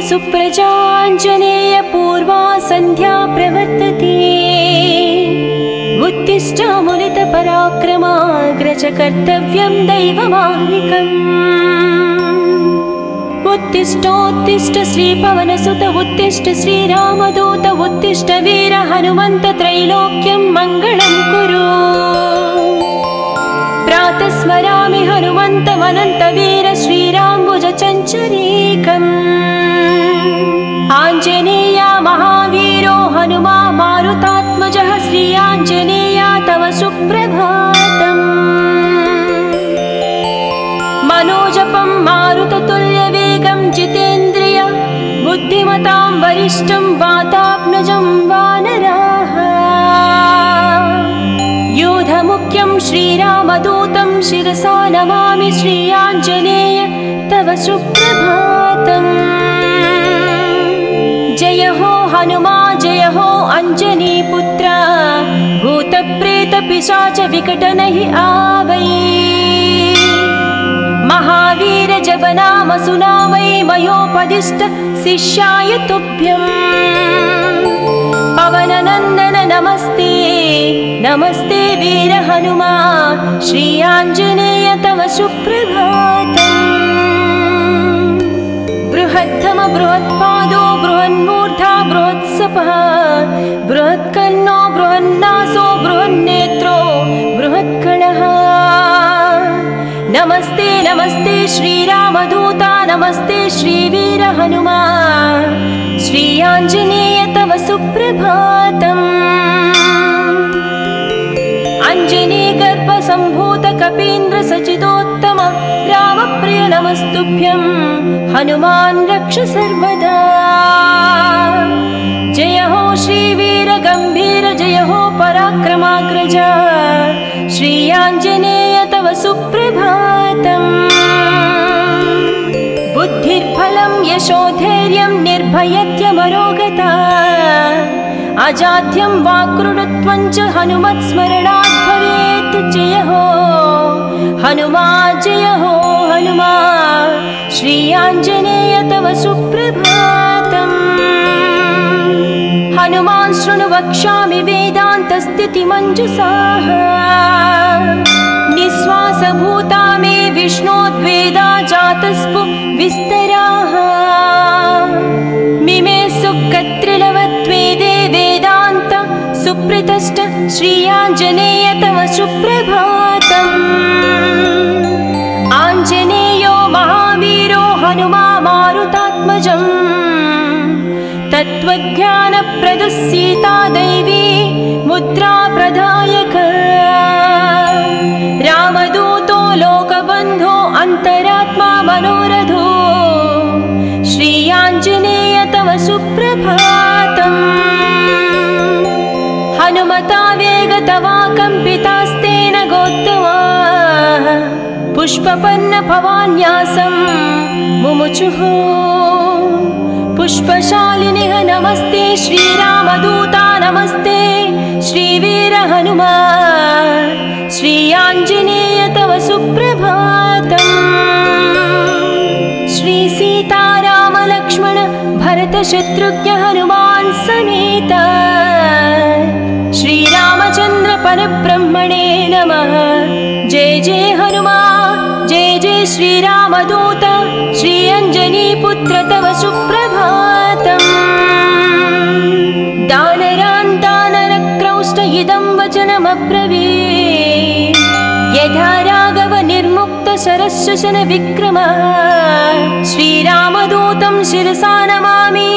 सुप्रजाञ्जनेय पूर्वा सन्ध्या प्रवर्तते। उत्तिष्ठ मुनितपराक्रमाग्रज कर्तव्यं दैवमाह्निकम्। उत्तिष्ठोत्तिष्ठ श्रीपवनसुत उत्तिष्ठ श्रीरामदूत उत्तिष्ठ वीर हनुमन्त त्रैलोक्यं मङ्गलं कुरु। प्रातः स्मरामि हनुमन्तमनन्तवीर श्रीराम्बुजचञ्चरीकम्। आञ्जनेया महावीरो हनुमा मारुतात्मजः श्रीयाञ्जनेया तव सुप्रभातम्। मनोजपं मारुततुल्यवेगं जितेन्द्रिय बुद्धिमतां वरिष्ठं वातात्मजं वानराः। योधमुख्यं श्रीरामदूतं शिरसा नमामि श्रीयाञ्जनेय तव सुप्रभातम्। जय हो हनुमा जय हो अञ्जनीपुत्र भूतप्रेतपिशाच विकटनहि आवै। महावीर जप नाम सुनावै मयोपदिष्ट शिष्याय तुभ्यम्। पवननन्दन नमस्ते नमस्ते वीर हनुमा श्रीयाञ्जनेय तव सुप्रभातम्। बृहत्तम बृहत्पादो बृहन्मूर्धा बृहत्सपः बृहत्कर्णो बृहन्नासो बृहन्नेत्रो बृहत्कणः। नमस्ते नमस्ते श्रीरामदूता नमस्ते श्रीवीर हनुमा श्रीयाञ्जनेय तव सुप्रभातम्। अञ्जनीगर्भसम्भूत कपीन्द्र सचिदोत्तम रामप्रिय नमस्तुभ्यं हनुमान् रक्ष सर्वदा। जय हो श्रीवीर गम्भीर जय हो पराक्रमाग्रज श्रीयाञ्जनेय तव सुप्रभातम्। बुद्धिर्बलं यशोधैर्यं निर्भयत्यमरोगता अजाड्यं वाक्कृतत्वं च हनुमत्स्मरणात् भवेत्। जय हो हनुमा जय हो हनुमा श्रीयाञ्जनेय तव सुप्रभातम्। हनुमान् शृणु वक्ष्यामि वेदान्तस्थितिमञ्जुषाः। निःश्वासभूता मे विष्णोद्वेदा जातस्पु विस्तराः। मिमे सुकत्रिलवत्वेदे वेदान्त सुप्रतिष्ठ श्रीयाञ्जनेय तव सुप्रभातम्। आञ्जनेयो महावीरो हनुमा मारुतात्मजम्। तत्त्वज्ञानप्रदः सीता दैवी मुद्रा प्रदायक। रामदूतो लोकबन्धो अन्तरात्मा मनोरथो श्रीयाञ्जनेय तव सुप्रभातम्। हनुमता वेगतवा कम्पितास्तेन गोत्तमा पुष्पपन्न भवान्यासं मुमुचुः। पुष्पशालिनिः नमस्ते श्रीरामदूता नमस्ते श्रीवीर हनुमा श्रीयाञ्जनेय तव सुप्रभातम्। श्रीसीतारामलक्ष्मण भरतशत्रुघ्न हनुमान् समेत श्रीरामचन्द्र परब्रह्मणे नमः। जय जय हनुमा जय जय श्रीरामदूत श्रीअञ्जनीपुत्र तव सुप्रभातम्। दानरान् दानरक्रौष्ट इदं वचनमब्रवीत्। यथा राघव निर्मुक्त शरशशन विक्रमः श्रीरामदूतं शिरसा नमामि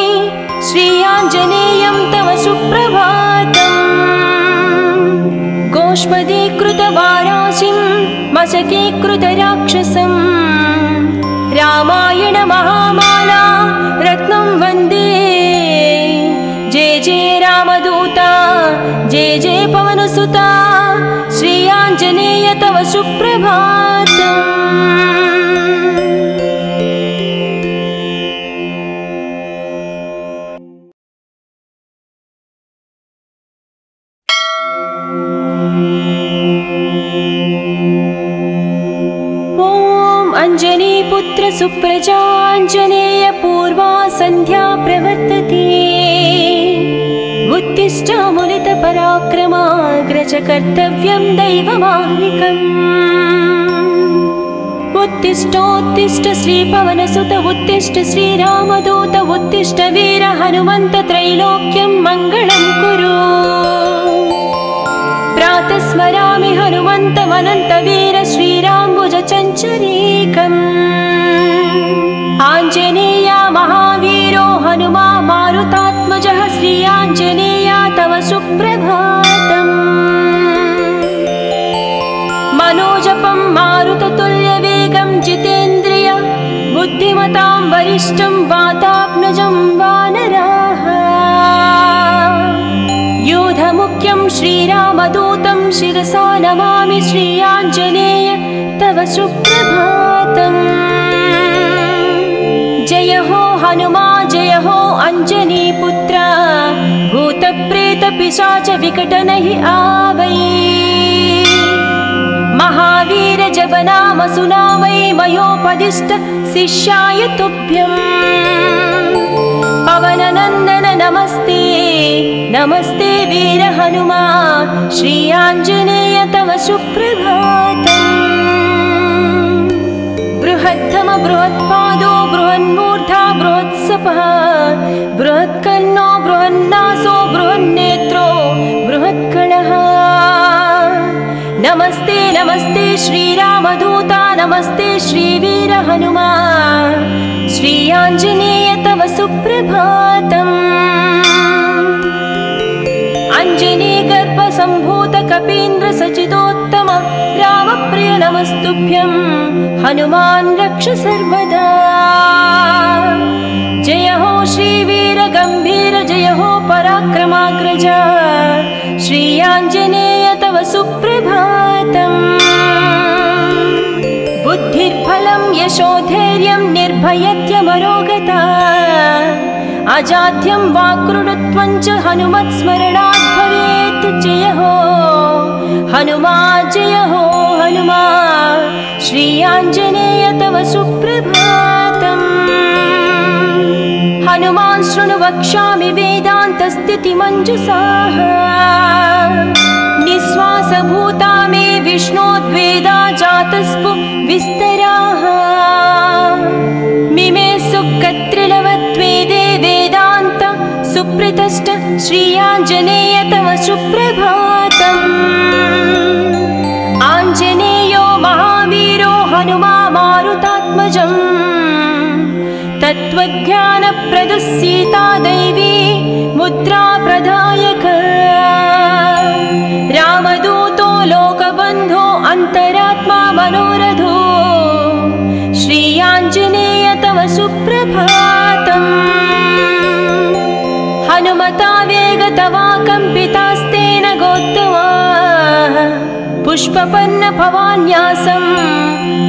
श्रीयाञ्जनेयं तव सुप्रभातम्। गोष्पदीकृतवाराशिं मशकीकृतराक्षसं रामायण महामाला रत्नं वन्दे। जय जय रामदूता जय जय पवनसुता श्रीयाञ्जनेय तव सुप्रभातम्। अंजनीपुत्र सुप्रजाञ्जनेय पूर्वा सन्ध्या प्रवर्तते उत्तिष्ठ मुनितपराक्रमाग्रज कर्तव्यं दैवमाह्निकम् उत्तिष्ठोत्तिष्ठ श्रीपवनसुत उत्तिष्ठ श्रीरामदूत उत्तिष्ठ वीर हनुमन्त त्रैलोक्यं मङ्गलं कुरु प्रातः स्मरामि हनुमन्तमनन्त वीर श्रीराम्बुज चञ्चरीकम् आञ्जनेया महावीरो हनुमा मारुतात्मजः श्री आञ्जनेया तव सुप्रभातम् मनोजपं मारुततुल्यवेगं जितेन्द्रिय बुद्धिमतां वरिष्ठं वातात्मजं वानराः योधमुख्यं श्रीरामदूतं शिरसा नमामि श्री आञ्जनेय तव सुप्रभातम् जय हो हनुमा जय हो अंजनीपुत्र भूतप्रेत पिशाच विकट नहि आवै महावीर जब नाम सुनावै मयोपदिष्ट शिष्याय तुभ्यं पवननन्दन नमस्ते नमस्ते वीर हनुमा श्री आञ्जनेय तव सुप्रभातम् बृहत्तम बृहत्पादो बृहन्मूर्धा बृहत्सपः बृहत्कर्णो बृहन्नासो बृहन्नेत्रो बृहत्कणः नमस्ते नमस्ते श्रीरामदूता नमस्ते श्रीवीर हनुमा श्री आञ्जनेय तव सुप्रभातम् अंजनी गर्भ संभूत कपीन्द्र सचिदोत्तम रामप्रिय नमस्तुभ्यं हनुमान् रक्ष सर्वदा जय हो श्रीवीर गंभीर जय हो पराक्रमाग्रज श्री आञ्जनेय तव सुप्रभातम् बुद्धिर्बलं यशोधैर्यं निर्भयत्यमरोगता अजाड्यं वाक्कृतत्वं च हनुमत्स्मरणात् भवेत् जय हो हनुमा श्री आञ्जनेय तव सुप्रभातम् हनुमान् शृणु वक्ष्यामि वेदान्तस्थितिमञ्जुषाः निःश्वासभूता मे विष्णोद्वेदा जातस्पु विस्तराः मिमे सुकत्रिलवत्वेदे वेदान्त सुप्रतिष्ठ श्री आञ्जनेय तव सुप्रभातम् आञ्जनेयो महावीरो हनुमा मारुतात्मजम् तत्त्वज्ञानप्रदः सीता दैवी मुद्रा प्रदायक रामदूतो लोकबन्धो अन्तरात्मा मनोरथो श्री आञ्जनेय तव सुप्रभातम् हनुमता वेगतवा कम्पितास्तेन गोत्तमाः पुष्पपन्न भवान्यासं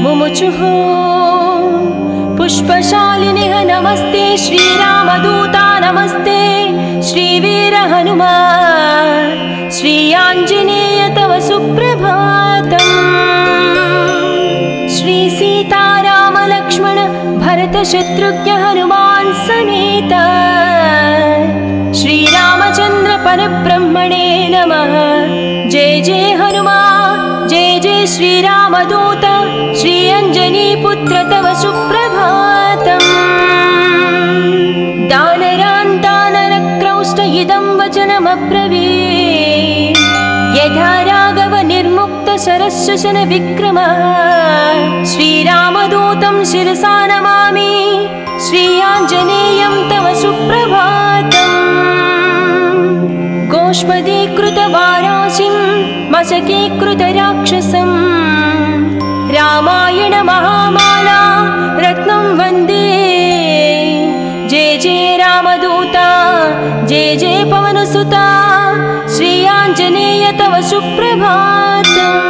मुमुचुः पुष्पशालिनिः नमस्ते श्रीरामदूता नमस्ते श्रीवीर हनुमा श्री आञ्जनेय तव सुप्रभातम् श्री सीताराम लक्ष्मण भरत शत्रुघ्न हनुमान् समेत श्रीरामचन्द्र परब्रह्मणे नमः जय जय हनुमान् जय जय श्रीरामदूत श्री अंजनीपुत्र तव सुप्रभातम् दानरान्तानरक्रौष्ट इदं वचनमब्रवीत् यथा राघव निर्मुक्त शरशशन विक्रमः श्रीरामदूतं शिरसा नमामि श्री आञ्जनेयं तव सुप्रभातम् गोष्पदीकृतवाराशिं मशकीकृतराक्षसं रामायण महामाला रत्नं वन्दे जय जय रामदूता जय जय पवनसुता श्री आञ्जनेय तव सुप्रभातम्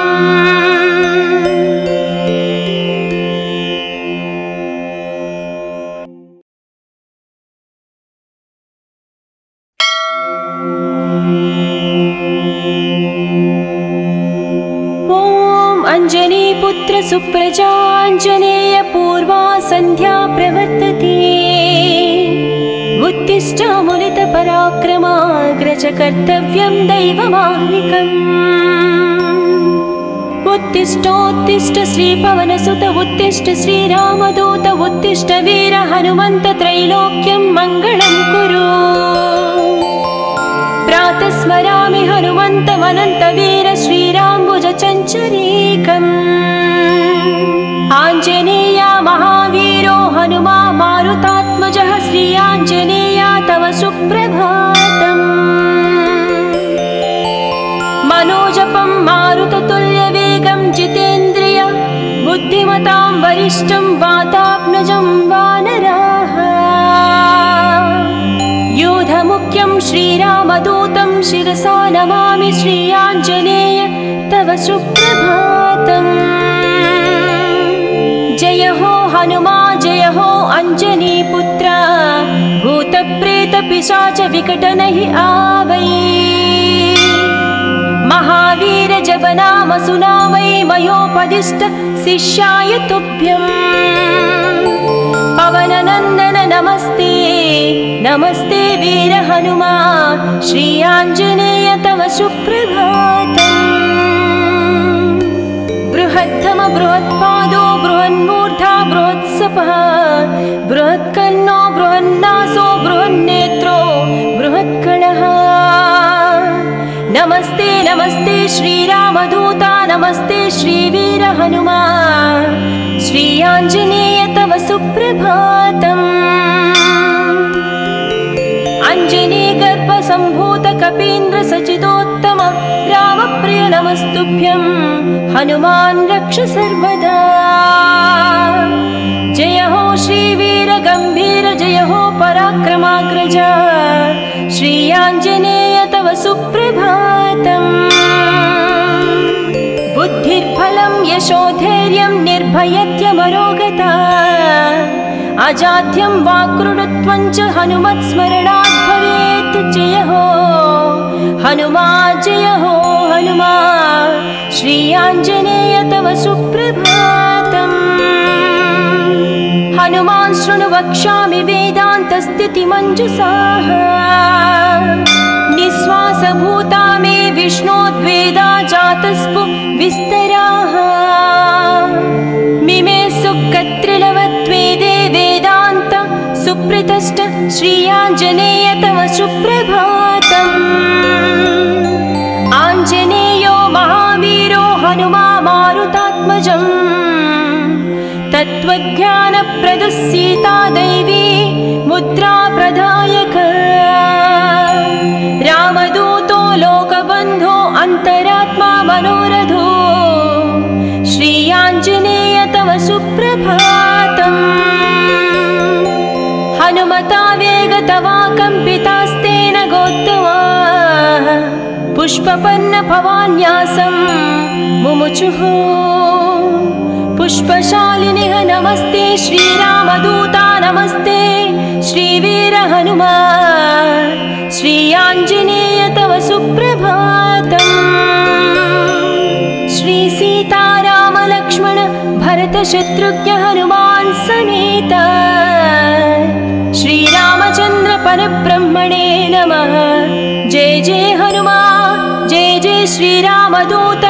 अञ्जनीपुत्र सुप्रजाञ्जनेय पूर्वा सन्ध्या प्रवर्तते उत्तिष्ठामुलितपराक्रमाग्रज कर्तव्यं दैवमाह्निकम् उत्तिष्ठोत्तिष्ठ श्रीपवनसुत उत्तिष्ठ श्रीरामदूत उत्तिष्ठ वीर हनुमन्त त्रैलोक्यं मङ्गलं कुरु प्रातः स्मरामि हनुमन्तमनन्तवीर श्रीराम्बुजचञ्चरीकम् आञ्जनेया महावीरो हनुमा मारुतात्मजः श्रीयाञ्जनेया तव सुप्रभातम् मनोजपं मारुततुल्यवेगं जितेन्द्रिय बुद्धिमतां वरिष्ठं वातात्मजं वानराः योधमुख्यं श्रीरामदूतं शिरसा नमामि श्रीयाञ्जनेय तव सुप्रभातम् जय हो हनुमा जय हो अञ्जनीपुत्र भूतप्रेतपिशाच विकटनहि आवै महावीर जपनाम सुनावै मयोपदिष्ट शिष्याय तुभ्यम् पवननन्दन नमस्ते नमस्ते वीर हनुमा श्रीयाञ्जनेय तव सुप्रभातम् बृहत्तम बृहत्पादो बृहन्मूर्धा बृहत्सपः बृहत्कर्णो बृहन्नासो बृहन्नेत्रो बृहत्कणः नमस्ते नमस्ते श्रीरामदूता नमस्ते श्रीवीर हनुमा श्रीयाञ्जनेय तव सुप्रभातम् अञ्जनीगर्भसम्भूत कपीन्द्र सचिदोत्तम रामप्रिय नमस्तुभ्यं हनुमान् रक्ष सर्वदा जय हो श्रीवीर गम्भीर जय हो पराक्रमाग्रज श्रीयाञ्जनेय तव सुप्रभातम् बुद्धिर्बलं यशोधैर्यं निर्भयत्यमरोगता अजाड्यं वाक्कृतत्वं च हनुमत्स्मरणात् भवेत् जय हो हनुमा जय हो हनुमा श्रीयाञ्जनेय तव सुप्रभातम् हनुमान् शृणु वक्ष्यामि वेदान्तस्थितिमञ्जुषाः निःश्वासभूता मे विष्णोद्वेदा जातस्पु विस्तराः मिमे सुकत्रिलवत्वेदे वेदान्त सुप्रतिष्ठ श्रीयाञ्जनेय तव सुप्रभातम् आञ्जनेयो महावीरो हनुमा मारुतात्मजम् तत्त्वज्ञानप्रदः सीता दैवी मुद्रा प्रदायक रामदूतो लोकबन्धो अन्तरात्मा मनोरथो श्रीयाञ्जनेय तव सुप्रभातम् हनुमता वेगतवा कम्पितास्तेन गोत्तमाः पुष्पपन्न भवान्यासं मुमुचुः पुष्पशालिनिः नमस्ते श्रीरामदूता नमस्ते श्रीवीर हनुमा श्रीयाञ्जनेय तव सुप्रभातम् श्रीसीतारामलक्ष्मण भरतशत्रुघ्न हनुमान् समेत श्रीरामचन्द्र परब्रह्मणे नमः जय जय हनुमान् जय जय श्रीरामदूत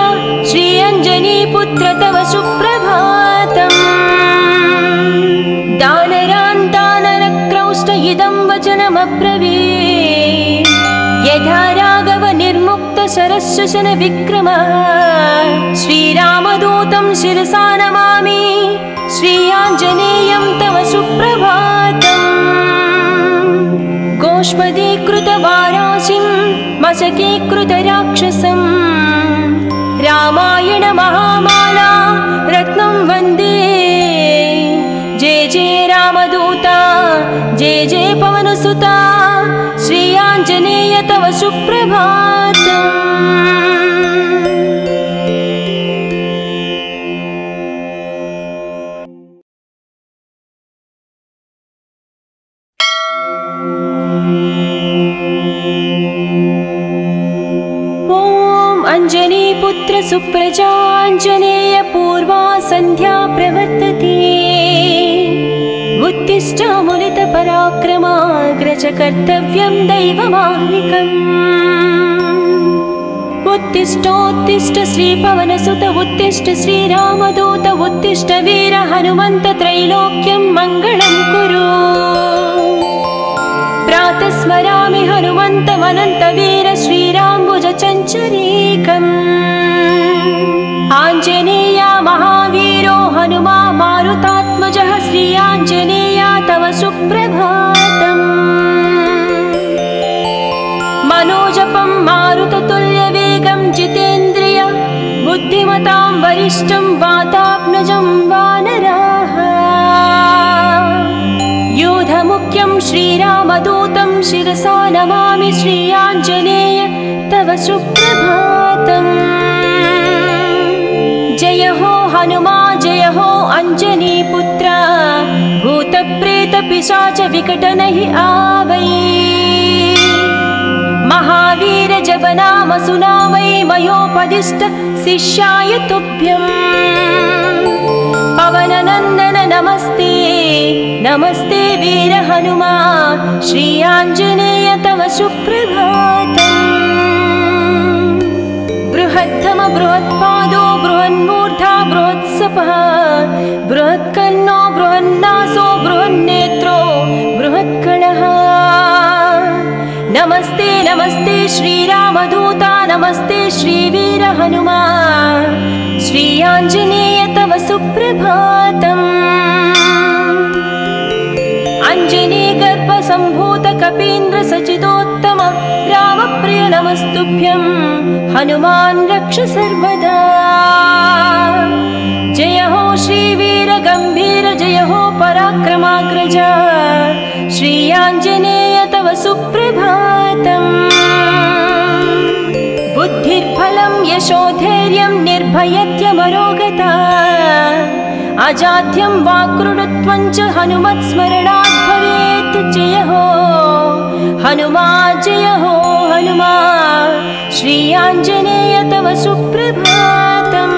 श्रीअञ्जनीपुत्र तव सुप्रभातम् दानरान्तानरक्रौष्ट इदं वचनमब्रवीत् यथा राघव निर्मुक्त शरशशन विक्रमः श्रीरामदूतं शिरसा नमामि श्रीयाञ्जनेयं तव सुप्रभातम् गोष्पदीकृतवाराशिं मशकीकृतराक्षसं रामायण महामाला रत्नं वन्दे जय जय रामदूता जय जय पवनसुता श्रीयाञ्जनेय तव सुप्रभातम् अञ्जनीपुत्र सुप्रजाञ्जनेय पूर्वा सन्ध्या प्रवर्तते उत्तिष्ठ मुनितपराक्रमाग्रज कर्तव्यं दैवमाह्निकम् उत्तिष्ठोत्तिष्ठ श्रीपवनसुत उत्तिष्ठ श्रीरामदूत उत्तिष्ठ वीर हनुमन्त त्रैलोक्यं मङ्गलं कुरु प्रातः स्मरामि हनुमन्तमनन्तवीर श्रीराम्बुज चञ्चरीकम् आञ्जनेया महावीरो हनुमा मारुतात्मजः श्री आञ्जनेया तव सुप्रभातम् मनोजपं मारुततुल्यवेगं जितेन्द्रिय बुद्धिमतां वरिष्ठं वातात्मजं वानराः योधमुख्यं श्रीरामदूतं शिरसा नमामि श्री आञ्जनेय तव सुप्रभातम् जय हो हनुमा जय हो अञ्जनीपुत्र भूतप्रेतपिशाच विकटनहि आवै महावीर जपनाम सुनावै मयोपदिष्ट शिष्याय तुभ्यम् पवननन्दन नमस्ते नमस्ते वीर हनुमा श्री आञ्जनेय तव सुप्रभातम् बृहत्तम बृहत्पादो बृहन्मूर्धा बृहत्सपः बृहत्कर्णो बृहन्नासो बृहन्नेत्रो बृहत्कणः नमस्ते नमस्ते श्रीरामदूता नमस्ते श्रीवीर हनुमा श्री आञ्जनेय तव सुप्रभातम् अञ्जनीगर्भसम्भूत कपीन्द्र सचिदोत्तम रामप्रिय नमस्तुभ्यं हनुमान् रक्ष सर्वदा जय हो श्रीवीर गम्भीर जय हो पराक्रमाग्रज श्री आञ्जनेय तव सुप्रभातम् बुद्धिर्बलं यशोधैर्यं निर्भयत्यमरोगता अजाड्यं वाक्कृतत्वं च हनुमत्स्मरणात् भवेत् जय हो हनुमा जय हो हनुमा श्री आञ्जनेय तव सुप्रभातम्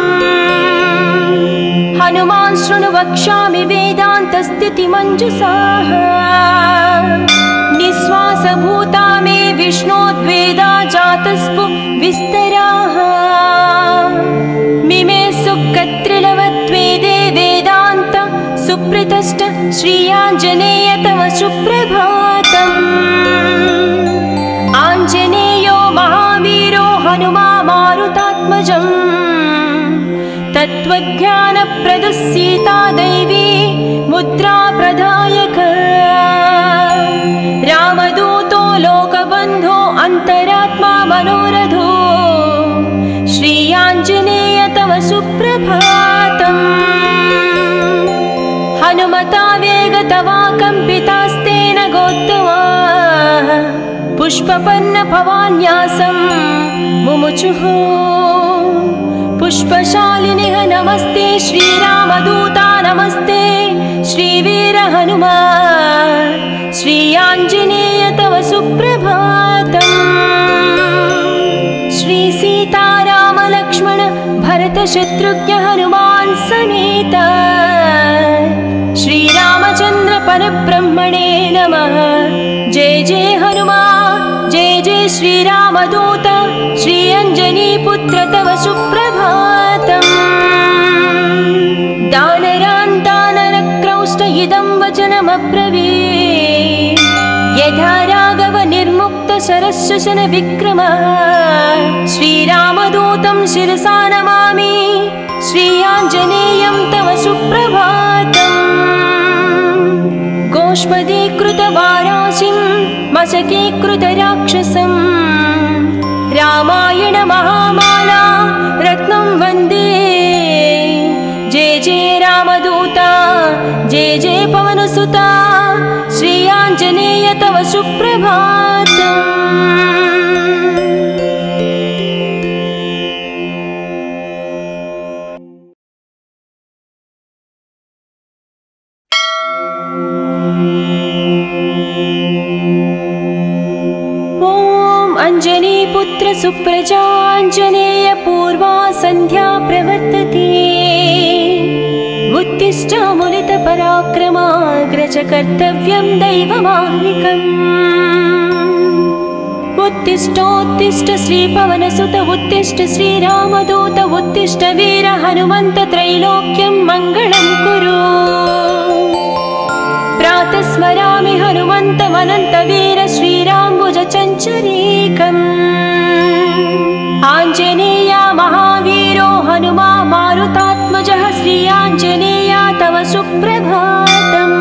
हनुमान् शृणु वक्ष्यामि वेदान्तस्थितिमञ्जुषाः निःश्वासभूता मे विष्णोद्वेदा जातस्पु विस्तराः मिमे सुकत्रिलवत्वेदे वेदान्त सुप्रतिष्ठ श्री आञ्जनेय तव सुप्रभातम् आञ्जनेयो महावीरो हनुमा मारुतात्मजम् तत्त्वज्ञानप्रदः सीता दैवी मुद्रा प्रदायक रामदूतो लोकबन्धो अन्तरात्मा मनोरथो श्री आञ्जनेय तव सुप्रभातम् हनुमता वेगतवा कम्पितास्तेन गोत्तमाः पुष्पपन्न भवान्यासं मुमुचुः पुष्पशालिनिः नमस्ते श्रीरामदूता नमस्ते श्रीवीर हनुमा श्री आञ्जनेय तव सुप्रभातम् श्री सीताराम लक्ष्मण भरत शत्रुघ्न हनुमान् समेत श्रीरामचन्द्र परब्रह्मणे नमः जय जय हनुमान् जय जय श्रीरामदूत श्री अञ्जनीपुत्र तव सुप्रभातम् दानरान् दानरक्रौष्ट इदं वचनमब्रवीत् यथा राघव निर्मुक्त शरशशन विक्रमः श्रीरामदूतं शिरसा नमामि श्री आञ्जनेयं तव सुप्रभातम् गोष्पदीकृतवाराशिं मशकीकृतराक्षसं रामायण महामाला रत्नं वन्दे जय जय रामदूता जय जय पवनसुता श्री आञ्जनेय तव सुप्रभातम् सुप्रजाञ्जनेय पूर्वा सन्ध्या प्रवर्तते उत्तिष्ठामुलितपराक्रमाग्रज कर्तव्यं दैवमाह्निकम् उत्तिष्ठोत्तिष्ठ श्रीपवनसुत उत्तिष्ठ श्रीरामदूत उत्तिष्ठ वीर हनुमन्त त्रैलोक्यं मङ्गलं कुरु प्रातः स्मरामि हनुमन्तमनन्तवीर श्रीराम्बुजचञ्चरीकम् आञ्जनेया महावीरो हनुमा मारुतात्मजः श्री आञ्जनेया तव सुप्रभातम्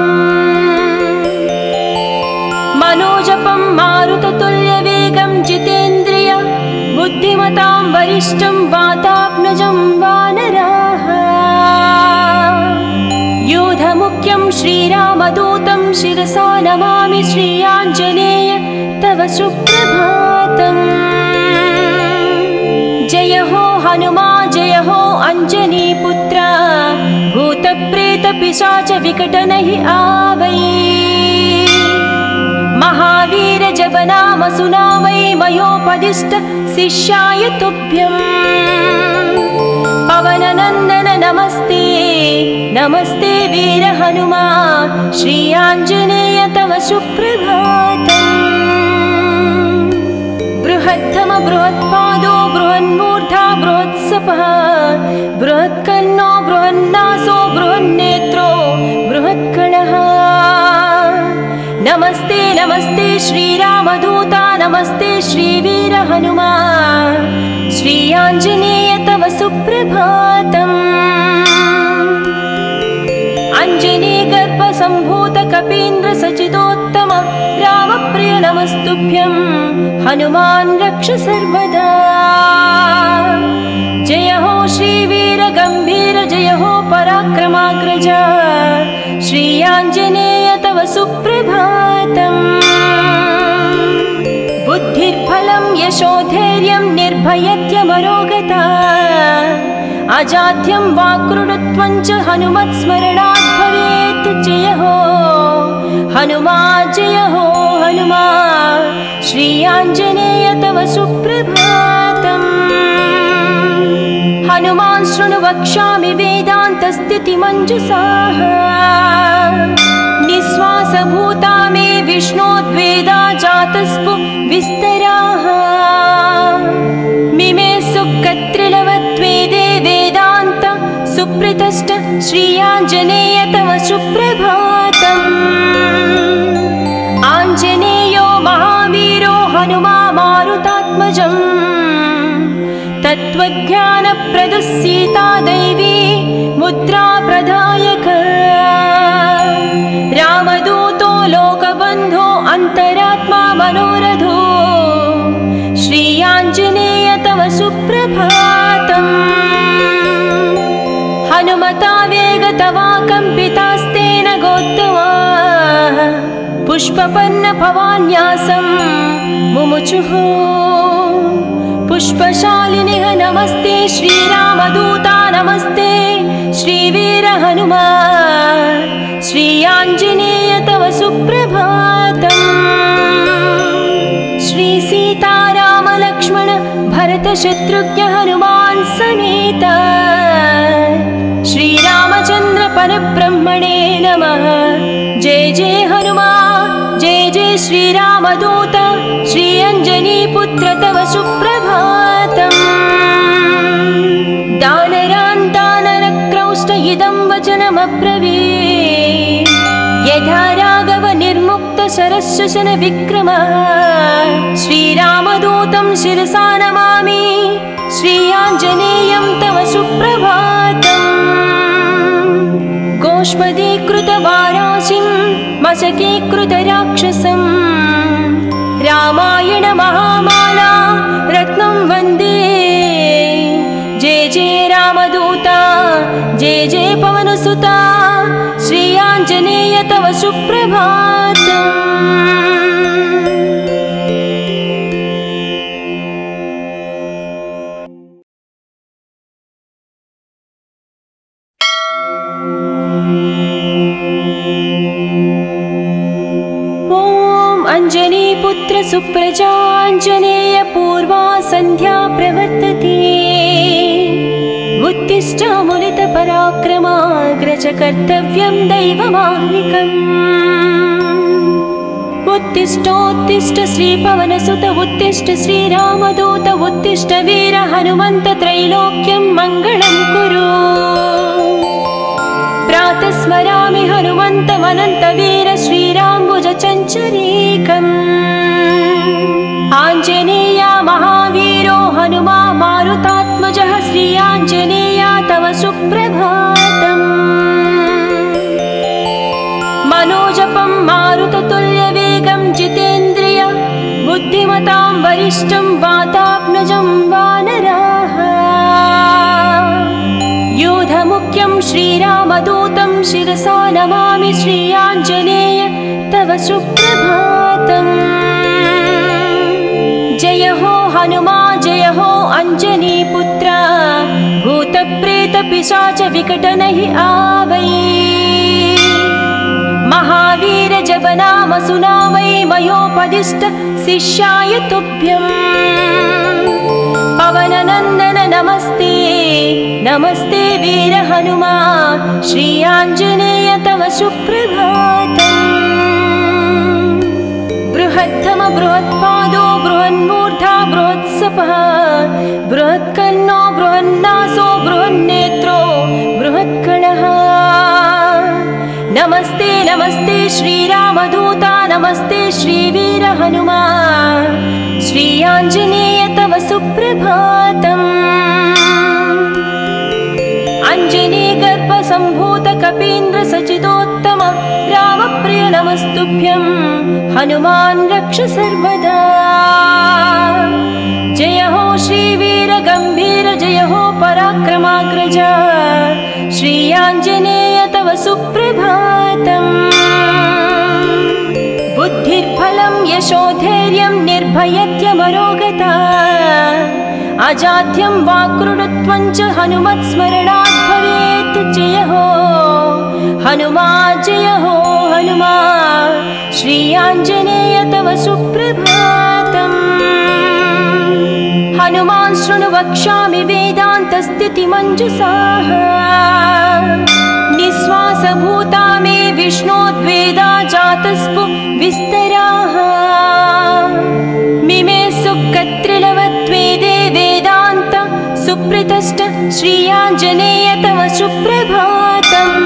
मनोजपं मारुततुल्यवेगं जितेन्द्रिय बुद्धिमतां वरिष्ठं वातात्मजं वानराः योधमुख्यं श्रीरामदूतं शिरसा नमामि श्री आञ्जनेय तव सुप्रभातम् जय हो हनुमा जय हो अञ्जनीपुत्र भूतप्रेतपिशाच विकटनहि आवै महावीर जपनाम सुनावै मयोपदिष्ट शिष्याय तुभ्यम् पवननन्दन नमस्ते नमस्ते वीर हनुमा श्री आञ्जनेय तव सुप्रभातम् बृहत्तम बृहत्पादो बृहन्मूर्धा बृहत्सपः बृहत्कर्णो बृहन्नासो बृहन्नेत्रो बृहत्कणः नमस्ते नमस्ते श्रीरामदूता नमस्ते श्रीवीर हनुमा श्री आञ्जनेय तव सुप्रभातम् अञ्जनीगर्भसम्भूत कपीन्द्र सचिदोत्तम रामप्रिय नमस्तुभ्यं हनुमान् रक्ष सर्वदा जय हो श्रीवीर गम्भीर जय हो पराक्रमाग्रज श्री आञ्जनेय तव सुप्रभातम् बुद्धिर्बलं यशोधैर्यं निर्भयत्यमरोगता अजाड्यं वाक्कृतत्वं च हनुमत्स्मरणात् भवेत् जय हो हनुमा जय हो हनुमा श्री आञ्जनेय तव सुप्रभातम् हनुमान् शृणु वक्ष्यामि वेदान्तस्थितिमञ्जुषाः निःश्वासभूता मे विष्णोद्वेदा जातस्पु विस्तराः मिमे सुकत्रिलवत्वेदे वेदान्त सुप्रतिष्ठ श्री आञ्जनेय तव सुप्रभातम् आञ्जनेयो महावीरो हनुमा मारुतात्मजम् तत्त्वज्ञानप्रदः सीता दैवी मुद्रा प्रदायक रामदूतो लोकबन्धो अन्तरात्मा मनोरथो श्री आञ्जनेय तव सुप्रभातम् हनुमता वेगतवा कम्पितास्तेन गोत्तमाः पुष्पपन्न भवान्यासं मुमुचुः पुष्पशालिनिः नमस्ते श्रीरामदूता नमस्ते श्रीवीर हनुमा श्री आञ्जनेय तव सुप्रभातम् श्री सीताराम लक्ष्मण भरत शत्रुघ्न हनुमान् समेत श्रीरामचन्द्र परब्रह्मणे नमः जय जय हनुमान् जय जय श्रीरामदूत श्री अञ्जनीपुत्र तव सुप्रभातम् दानरान्तानरक्रौष्ट इदं वचनमब्रवीत् यथा राघव निर्मुक्त शरशशन विक्रमः श्रीरामदूतं शिरसा नमामि श्री आञ्जनेयं तव सुप्रभातम् गोष्पदीकृतवाराशिं मशकीकृतराक्षसं रामायण महामाला रत्नं वन्दे जय जय रामदूता जय जय पवनसुता श्री आञ्जनेय तव सुप्रभातम् ॐ अञ्जनीपुत्र सुप्रजाञ्जनेय पूर्वा सन्ध्या उत्तिष्ठामुलितपराक्रमाग्रज कर्तव्यं दैवमाह्निकम् उत्तिष्ठोत्तिष्ठ श्रीपवनसुत उत्तिष्ठ श्रीरामदूत उत्तिष्ठ वीर हनुमन्त त्रैलोक्यं मङ्गलं कुरु प्रातः स्मरामि हनुमन्तमनन्तवीर श्रीराम्बुजचञ्चरीकम् आञ्जनेया महावीरो हनुमा मारुतात्मजः श्री आञ्जनेया तव सुप्रभातम् मनोजपं मारुततुल्यवेगं जितेन्द्रिय बुद्धिमतां वरिष्ठं वातात्मजं वानराः योधमुख्यं श्रीरामदूतं शिरसा नमामि श्री आञ्जनेय तव सुप्रभातम् जय हो हनुमा जय हो अंजनीपुत्र भूतप्रेतपिशाच विकटनहि आवै महावीर जपनाम सुनावै मयोपदिष्ट शिष्याय तुभ्यं पवननन्दन नमस्ते नमस्ते वीर हनुमा श्री आञ्जनेय तव सुप्रभातम् बृहत्तम बृहत्पादो बृहन्मूर्धा बृहत्सपः बृहत्कर्णो बृहन्नासो बृहन्नेत्रो बृहत्कणः नमस्ते नमस्ते श्रीरामदूता नमस्ते श्रीवीर हनुमा श्री आञ्जनेय तव सुप्रभातम् अंजनी गर्भ संभूत कपीन्द्र सचिदोत्तम रामप्रिय नमस्तुभ्यं हनुमान् रक्ष सर्वदा जय हो श्रीवीर गंभीर जय हो पराक्रमाग्रज श्री आञ्जनेय तव सुप्रभातम् बुद्धिर्बलं यशोधैर्यं निर्भयत्यमरोगता अजाड्यं वाक्कृतत्वं च हनुमत्स्मरणात् भवेत् जय हो हनुमा श्री आञ्जनेय तव सुप्रभातम् हनुमान् शृणु वक्ष्यामि वेदान्तस्थितिमञ्जुषाः निःश्वासभूता मे विष्णोद्वेदा जातस्पु विस्तराः मिमे सुकत्रिलवत्वेदे वेदान्त सुप्रतिष्ठ श्री आञ्जनेय तव सुप्रभातम्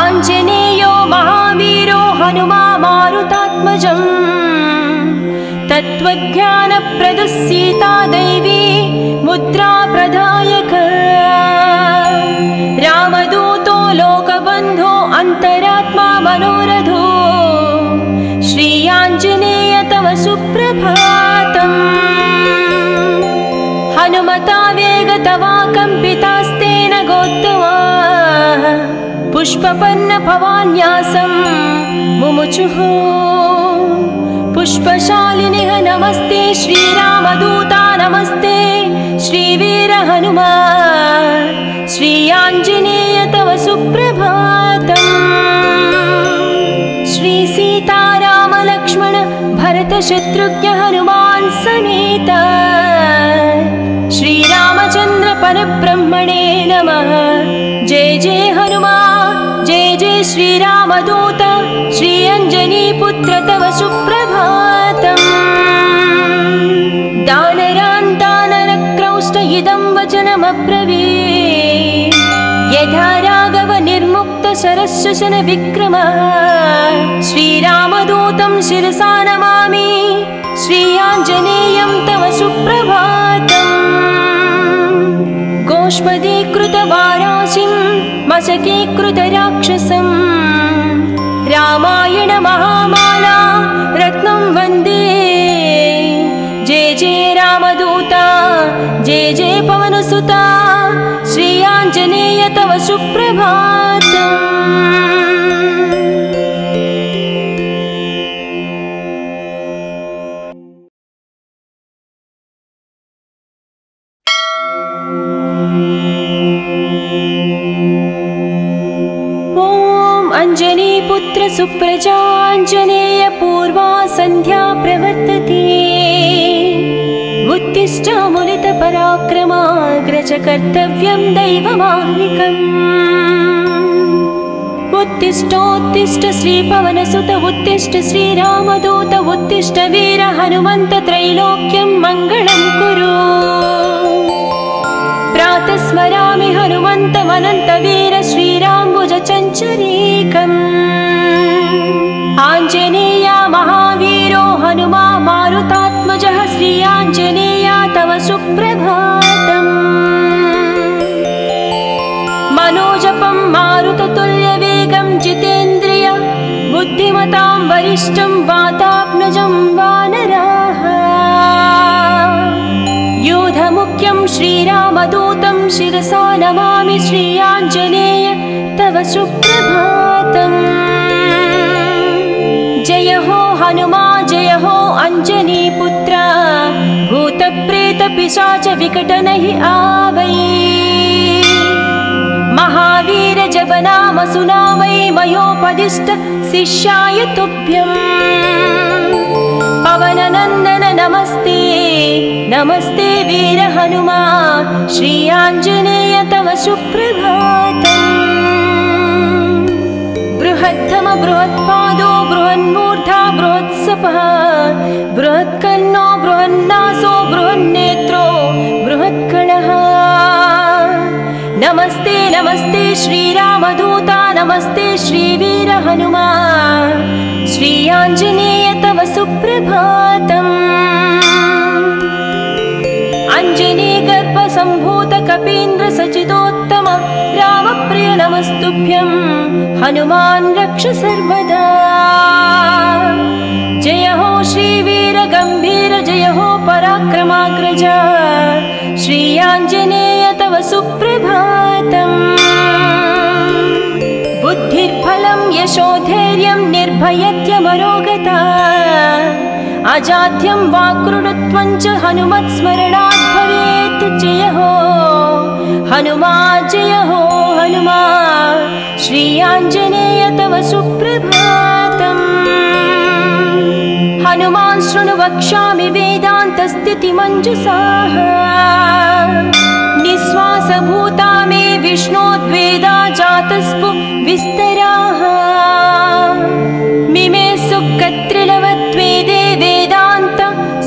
आञ्जनेयो महावीरो हनुमा मारुतात्मजम् तत्त्वज्ञानप्रदः सीता दैवी मुद्रा प्रदायक रामदूतो लोकबन्धो अन्तरात्मा मनोरथो श्री आञ्जनेय तव सुप्रभातम् हनुमता वेगतवा कम्पितास्तेन गोत्तमाः पुष्पपन्न भवान्यासं मुमुचुः पुष्पशालिनिः नमस्ते श्रीरामदूता नमस्ते श्रीवीर हनुमा श्री आञ्जनेय तव सुप्रभातम् श्री सीताराम लक्ष्मण भरत शत्रुघ्न हनुमान् समेत श्रीरामचन्द्र परब्रह्मणे नमः जय जय हनुमान् जय जय श्रीरामदूत श्री अंजनीपुत्र तव सुप्रभातम् दानरान्तानरक्रौष्ट इदं वचनमब्रवीत् यथा राघव निर्मुक्त शरशशन विक्रमः श्रीरामदूतं शिरसा नमामि श्री आञ्जनेयं तव सुप्रभातम् गोष्पदीकृतवाराशिं मशकीकृतराक्षसं रामायण महामाला रत्नं वन्दे जय जय रामदूता जय जय पवनसुता श्री आञ्जनेय तव सुप्रभातम् अंजनीपुत्र सुप्रजाञ्जनेय पूर्वा सन्ध्या प्रवर्तते उत्तिष्ठ उत्तिष्ठामुलितपराक्रमाग्रज कर्तव्यं दैवमाह्निकम् उत्तिष्ठोत्तिष्ठ श्रीपवनसुत उत्तिष्ठ श्रीरामदूत उत्तिष्ठ वीर हनुमन्त त्रैलोक्यं मङ्गलं कुरु प्रातः स्मरामि हनुमन्तमनन्तवीर श्रीराम्बुजचञ्चरीकम् आञ्जनेया महावीरो हनुमा मारुतात्मजः श्री आञ्जनेया तव सुप्रभातम् मनोजपं मारुततुल्यवेगं जितेन्द्रिय बुद्धिमतां वरिष्ठं वातात्मजं वानराः योधमुख्यं श्रीरामदूतं शिरसा नमामि श्री आञ्जनेय तव सुप्रभातम् जय हो हनुमा जय हो अंजनीपुत्र भूतप्रेतपिशाच विकटनहि आवै महावीर जपनाम सुनावै मयोपदिष्ट शिष्याय तुभ्यं पवननन्दन नमस्ते नमस्ते वीर हनुमा श्री आञ्जनेय तव सुप्रभातम् बृहत्तम बृहत्पादो बृहन्मूर्धा बृहत्सपः बृहत्कर्णो बृहन्नासो बृहन्नेत्रो बृहत्कणः नमस्ते नमस्ते श्रीरामदूता नमस्ते श्रीवीर हनुमा श्री आञ्जनेय तव सुप्रभातम् अञ्जनीगर्भसम्भूत कपीन्द्र सचिदोत्तम रामप्रिय नमस्तुभ्यं हनुमान् रक्ष सर्वदा जय हो श्रीवीर गम्भीर जय हो पराक्रमाग्रज श्री आञ्जनेय तव सुप्रभातम् बुद्धिर्बलं यशोधैर्यं निर्भयत्यमरोगता अजाड्यं वाक्कृतत्वं च हनुमत्स्मरणात् भवेत् जय हो हनुमा जय हो हनुमा श्री आञ्जनेय तव सुप्रभातम् हनुमान् शृणु वक्ष्यामि वेदान्तस्थितिमञ्जुषाः निःश्वासभूता मे विष्णोद्वेदा जातस्पु विस्तराः मिमे सुकत्रिलवत्वेदे वेदान्त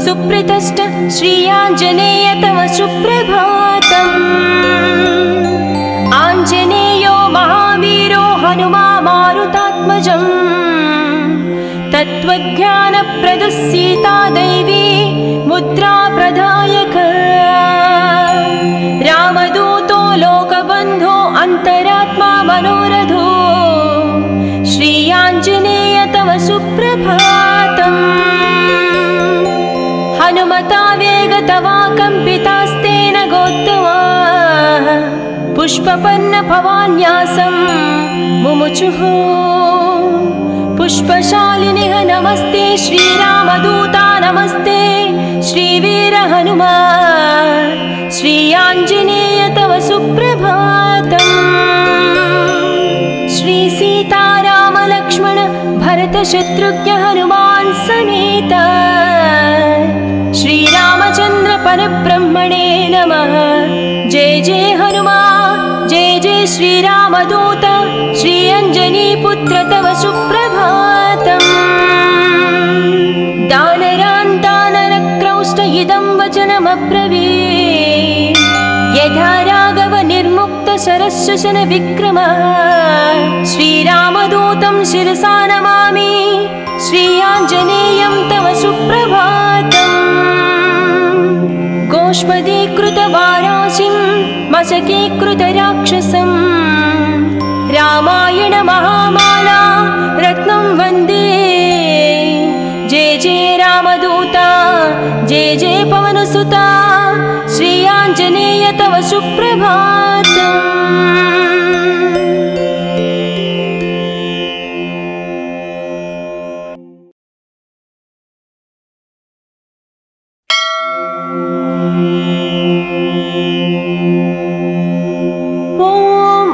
सुप्रतिष्ठ श्री आञ्जनेय तव सुप्रभातम् आञ्जनेयो महावीरो हनुमा मारुतात्मजम् तत्त्वज्ञानप्रदः सीता दैवी मुद्रा प्रदायक रामदूतो लोकबन्धो अन्तरात्मा मनोरथो श्री आञ्जनेय तव सुप्रभातम् हनुमता वेगतवा कम्पितास्तेन गोत्तमाः पुष्पपन्न भवान्यासं मुमुचुः पुष्पशालिनिः नमस्ते श्रीरामदूता नमस्ते श्रीवीर हनुमा श्री आञ्जनेय तव सुप्रभातम् श्री सीताराम लक्ष्मण भरत शत्रुघ्न हनुमान् समेत श्रीरामचन्द्र परब्रह्मणे नमः जय जय हनुमान् जय जय श्रीरामदूत श्री अञ्जनीपुत्र तव सुप्रभातम् दानरान्तानरक्रौष्ट इदं वचनमब्रवीत् यथा राघव निर्मुक्त शरशशन विक्रमः श्रीरामदूतं शिरसा नमामि श्री आञ्जनेयं तव सुप्रभातम् गोष्पदीकृतवाराशिं मशकीकृतराक्षसं रामायण महामाला रत्नं वन्दे जय जय रामदूता जय जय पवनसुता श्री आञ्जनेय तव सुप्रभातम्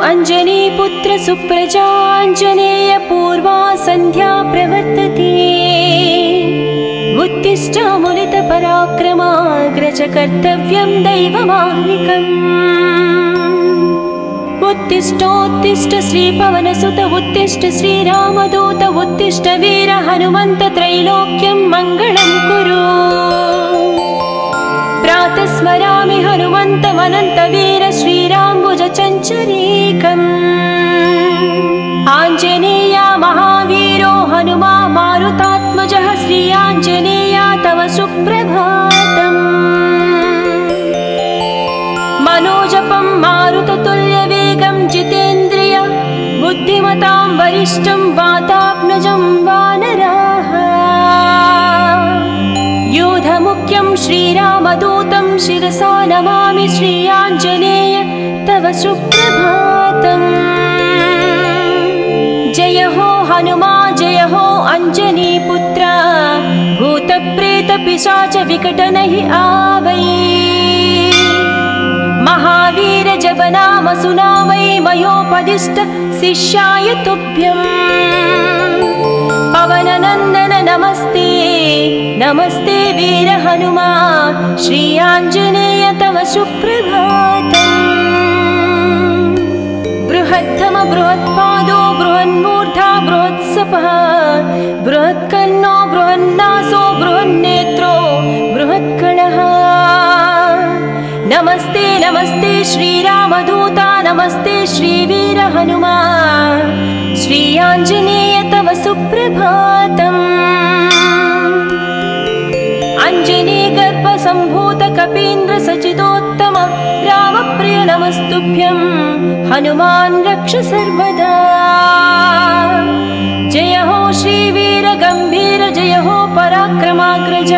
अंजनीपुत्र सुप्रजाञ्जनेय पूर्वा सन्ध्या प्रवर्तते उत्तिष्ठ मुनितपराक्रमाग्रज कर्तव्यं दैवमाह्निकम्। उत्तिष्ठोत्तिष्ठ श्रीपवनसुत उत्तिष्ठ श्रीरामदूत उत्तिष्ठ वीर हनुमन्त त्रैलोक्यं मङ्गलं कुरु। प्रातः स्मरामि हनुमन्तमनन्तवीर श्रीराम्बुजचञ्चरीकम्। आञ्जनेया महावीरो हनुमा मारुतात्मजः श्री आञ्जनेया तव सुप्रभातम्। मनोजपं मारुततुल्यवेगं जितेन्द्रिय बुद्धिमतां वरिष्ठं वातात्मजं वानराः। योधमुख्यं श्रीरामदूतं शिरसा नमामि श्री आञ्जनेय तव सुप्रभातम्। जय हो हनुमा जय हो अंजनीपुत्र भूतप्रेत पिशाच विकट नहि आवै। महावीर जब नाम सुनावै मयोपदिष्ट शिष्याय तुभ्यम्। पवननन्दन नमस्ते नमस्ते वीर हनुमा श्री आञ्जनेय तव सुप्रभातम्। बृहत्तम बृहत्पादो बृहन्मूर्धा बृहत्सपः बृहत्कर्णो बृहन्नासो बृहन्नेत्रो बृहत्कणः। नमस्ते नमस्ते श्रीरामदूता नमस्ते श्रीवीर हनुमा श्री आञ्जनेय तव सुप्रभातम्। अञ्जनीगर्भसम्भूत कपीन्द्र सचिदोत्तम रामप्रिय नमस्तुभ्यं हनुमान् रक्ष सर्वदा। जय हो श्रीवीर गम्भीर जय हो पराक्रमाग्रज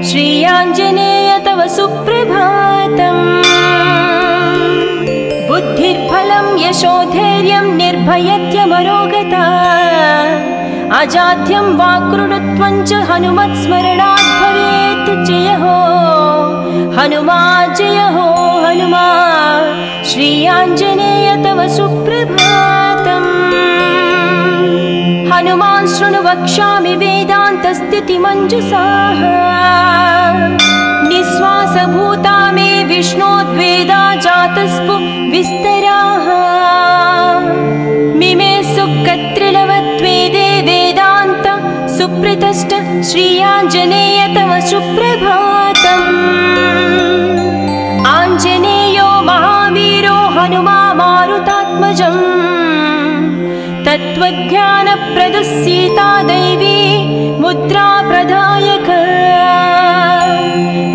श्री आञ्जनेय तव सुप्रभातम्। बुद्धिर्बलं यशोधैर्यं निर्भयत्यमरोगता अजाड्यं वाक्कृतत्वं च हनुमत्स्मरणात् भवेत्। जय हो हनुमा जय हो हनुमा श्री आञ्जनेय तव सुप्रभातम्। हनुमान् शृणु वक्ष्यामि वेदान्तस्थितिमञ्जुषाः। निःश्वासभूता मे विष्णोद्वेदा जातस्पु विस्तराः। मिमे सुकत्रिलवत्वेदे वेदान्त सुप्रतिष्ठ श्री आञ्जनेय तव सुप्रभातम्। आञ्जनेयो महावीरो हनुमा मारुतात्मजम्। तत्त्वज्ञानप्रदः सीता दैवी मुद्रा प्रदायक।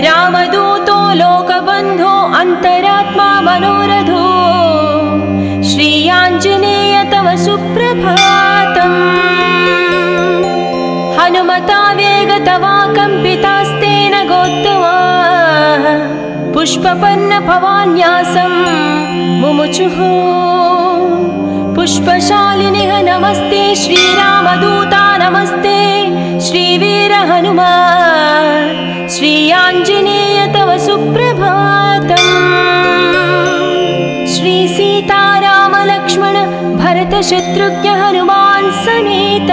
रामदूतो लोकबन्धो अन्तरात्मा मनोरथो श्री आञ्जनेय तव सुप्रभातम्। हनुमता वेगतवा कम्पितास्तेन गोत्तमाः पुष्पपन्न भवान्यासं मुमुचुः। पुष्पशालिनिः नमस्ते श्रीरामदूता नमस्ते श्रीवीर हनुमा श्री आञ्जनेय तव सुप्रभातम्। श्री सीताराम लक्ष्मण भरत शत्रुघ्न हनुमान् समेत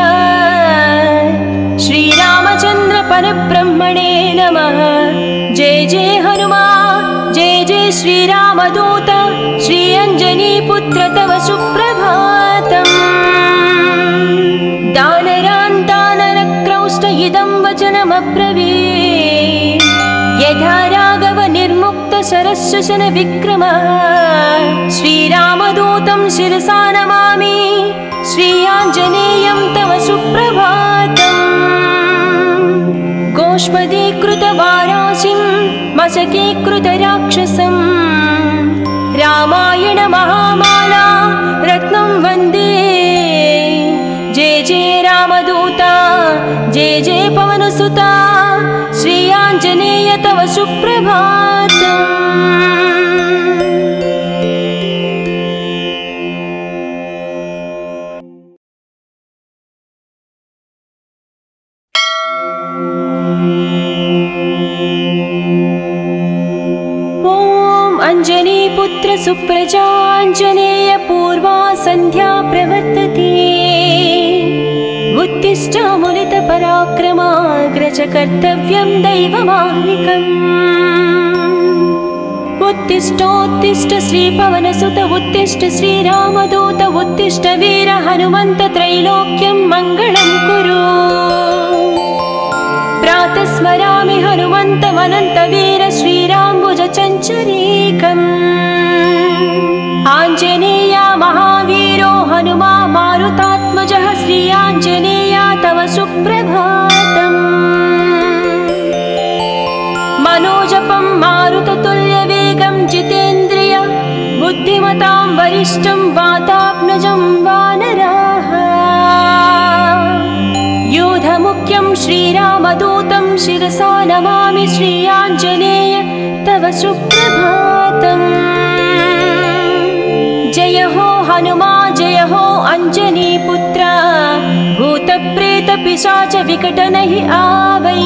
श्रीरामचन्द्र परब्रह्मणे नमः। जय जय हनुमान् जय जय श्रीरामदूत श्री अञ्जनीपुत्र तव सुप्रभातम्। दानरान्तानरक्रौष्ट इदं वचनमब्रवीत् यथा राघव निर्मुक्त शरशशन विक्रमः। श्रीरामदूतं शिरसा नमामि श्री आञ्जनेयं तव सुप्रभातम्। गोष्पदीकृतवाराशिं मशकीकृतराक्षसम् रामायण महामाला रत्नं वन्दे। जय जय रामदूता जय जय पवनसुता श्री आञ्जनेय तव सुप्रभातम्। अंजनीपुत्र सुप्रजाञ्जनेय पूर्वा सन्ध्या प्रवर्तते। उत्तिष्ठ उत्तिष्ठामुलितपराक्रमाग्रज कर्तव्यं दैवमाह्निकम् उत्तिष्ठोत्तिष्ठ श्रीपवनसुत उत्तिष्ठ श्रीरामदूत उत्तिष्ठ वीर हनुमन्त त्रैलोक्यं मङ्गलं कुरु प्रातः स्मरामि हनुमन्तमनन्तवीर श्रीराम्बुजचञ्चरीकम् आञ्जनेया महावीरो हनुमा मारुतात्मजः श्री आञ्जनेया तव सुप्रभातम् मनोजपं मारुततुल्यवेगं जितेन्द्रिय बुद्धिमतां वरिष्ठं वातात्मजं वानराः योधमुख्यं श्रीरामदूतं शिरसा नमामि श्री आञ्जनेय तव सुप्रभातम् जय हो हनुमा जय हो अंजनीपुत्र भूतप्रेतपिशाच विकटनहि आवै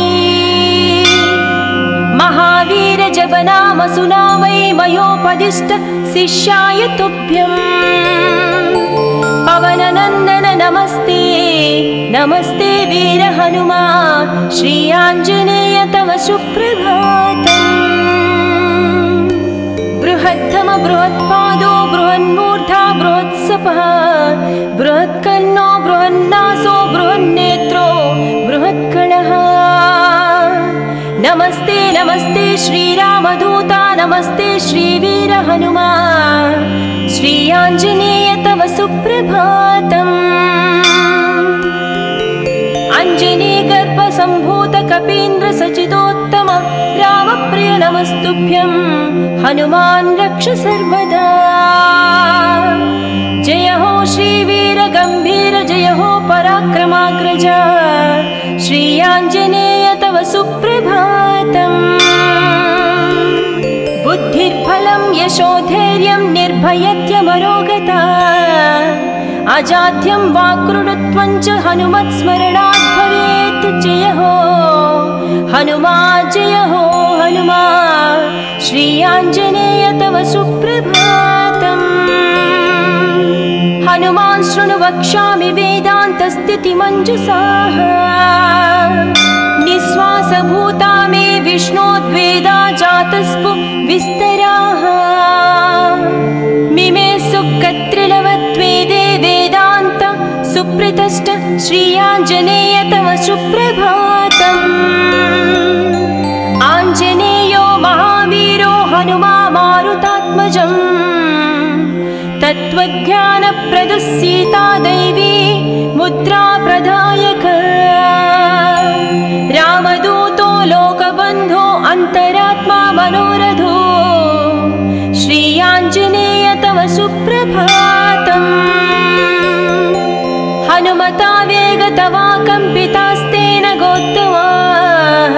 महावीर जपनाम सुनावै मयोपदिष्ट शिष्याय तुभ्यं पवननन्दन नमस्ते नमस्ते वीर हनुमा श्री आञ्जनेय तव सुप्रभातम् बृहत्तम बृहत्पादो बृहन्मूर्धा बृहत्सपः बृहत्कन्नो बृहन्नासो बृहन्नेत्रो बृहत्कणः नमस्ते नमस्ते श्रीरामदूता नमस्ते श्रीवीर हनुमा श्री आञ्जनेय तव सुप्रभातम् अंजनी गर्भ संभूत कपीन्द्र सचिदोत्तम रामप्रिय नमस्तुभ्यं हनुमान् रक्ष सर्वदा जय हो श्रीवीर गंभीर जय हो पराक्रमाग्रज श्री आञ्जनेय तव सुप्रभातम् बुद्धिर्बलं यशोधैर्यं निर्भयत्यमरोगता अजाड्यं वाक्कृतत्वं च हनुमत्स्मरणात् भवेत् जय हो हनुमा श्री आञ्जनेय तव सुप्रभातम् हनुमान् शृणु वक्ष्यामि वेदान्तस्थितिमञ्जुषाः निःश्वासभूता मे विष्णोद्वेदा जातस्पु विस्तराः मिमे सुकत्रिलवत्वेदे वेदान्त सुप्रतिष्ठ श्री आञ्जनेय तव सुप्रभातम् आञ्जनेयो महावीरो हनुमा मारुतात्मजम् तत्त्वज्ञानप्रदः सीता दैवी मुद्रा प्रदायक रामदूतो लोकबन्धो अन्तरात्मा मनोरथो श्री आञ्जनेय तव सुप्रभातम् हनुमता वेगतवा कम्पितास्तेन गोत्तमाः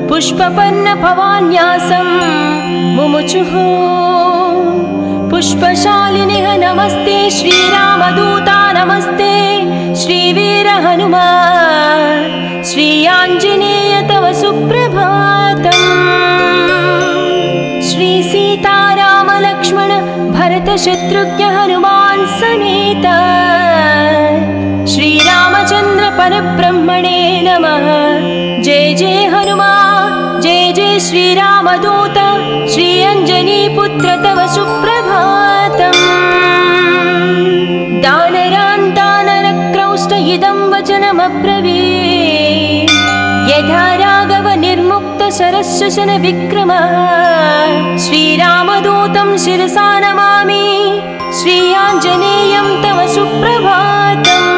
पुष्पपन्न भवान्यासं मुमुचुः पुष्पशालिनिः नमस्ते श्रीरामदूता नमस्ते श्रीवीर हनुमा श्री आञ्जनेय तव सुप्रभातम् श्री सीताराम लक्ष्मण भरत शत्रुघ्न हनुमान् समेत श्रीरामचन्द्र परब्रह्मणे नमः जय जय हनुमान् जय जय श्रीरामदूत श्री अंजनीपुत्र तव सुप्रभातम् दानरान्तानरक्रौष्ट इदं वचनमब्रवीत् यथा राघव निर्मुक्त शरशशन विक्रमः श्रीरामदूतं शिरसा नमामि श्री आञ्जनेयं तव सुप्रभातम्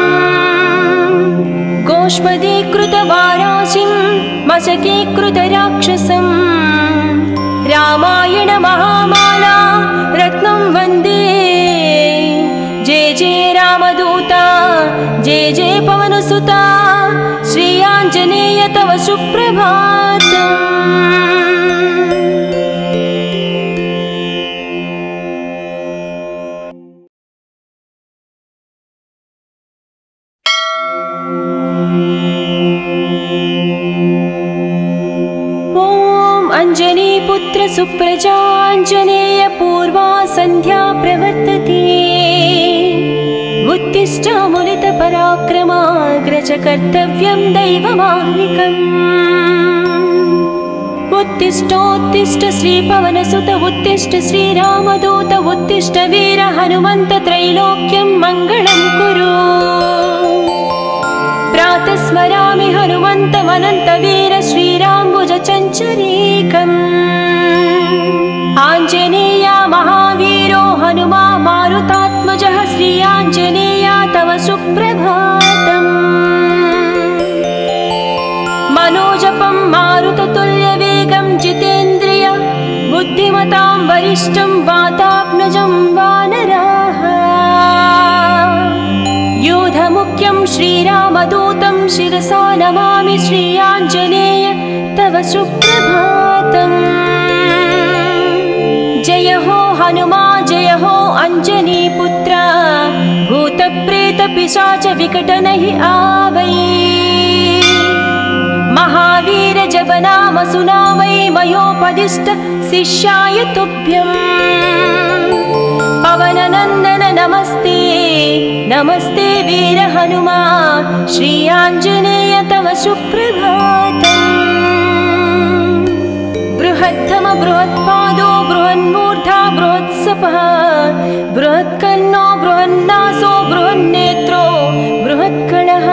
गोष्पदीकृतवाराशिं मशकीकृतराक्षसं रामायण महामाला रत्नं वन्दे जय जय रामदूता जय जय पवनसुता श्री आञ्जनेय तव सुप्रभातम् अंजनीपुत्र सुप्रजाञ्जनेय पूर्वा सन्ध्या प्रवर्तते उत्तिष्ठामुलितपराक्रमाग्रज कर्तव्यं दैवमाह्निकम् उत्तिष्ठोत्तिष्ठ श्रीपवनसुत उत्तिष्ठ श्रीरामदूत उत्तिष्ठ वीर हनुमन्त त्रैलोक्यं मङ्गलं कुरु प्रातः स्मरामि हनुमन्तमनन्तवीर श्रीराम्बुजचञ्चरीकम् आञ्जनेया महावीरो हनुमा मारुतात्मजः श्री आञ्जनेया तव सुप्रभातम् मनोजपं मारुततुल्यवेगं जितेन्द्रिय बुद्धिमतां वरिष्ठं वातात्मजं वानराः योधमुख्यं श्रीरामदूतं शिरसा नमामि श्री आञ्जनेय तव सुप्रभातम् जय हो हनुमा जय हो अंजनीपुत्र भूतप्रेतपिशाच विकटनहि आवै महावीर जपनाम सुनावै मयोपदिष्ट शिष्याय तुभ्यं पवननन्दन नमस्ते नमस्ते वीर हनुमा श्री आञ्जनेय तव सुप्रभातम् बृहत्तम बृहत्पादो बृहन्मूर्धा बृहत्सपः बृहत्कन्नो बृहन्नासो बृहन्नेत्रो बृहत्कणः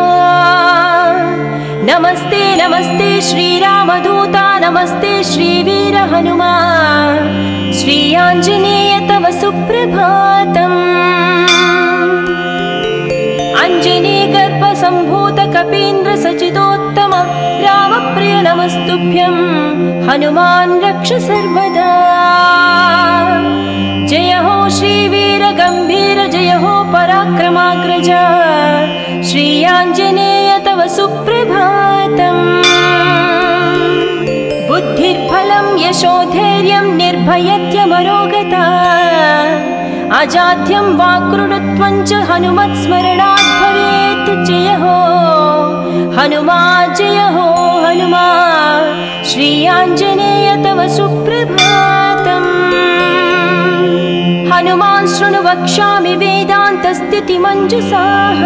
नमस्ते नमस्ते श्रीरामदूता नमस्ते श्रीवीर हनुमा श्री आञ्जनेय तव सुप्रभातम् अंजनी गर्भ संभूत कपीन्द्र सचिदोत्तम रामप्रिय नमस्तुभ्यं हनुमान् रक्ष सर्वदा जय हो श्रीवीर गंभीर जय हो पराक्रमाग्रज श्री आञ्जनेय तव सुप्रभातम् बुद्धिर्बलं यशोधैर्यं निर्भयत्यमरोगता अजाड्यं वाक्कृतत्वं च हनुमत्स्मरणात् भवेत् जय हो हनुमा श्री आञ्जनेय तव सुप्रभातम् हनुमान् शृणु वक्ष्यामि वेदान्तस्थितिमञ्जुषाः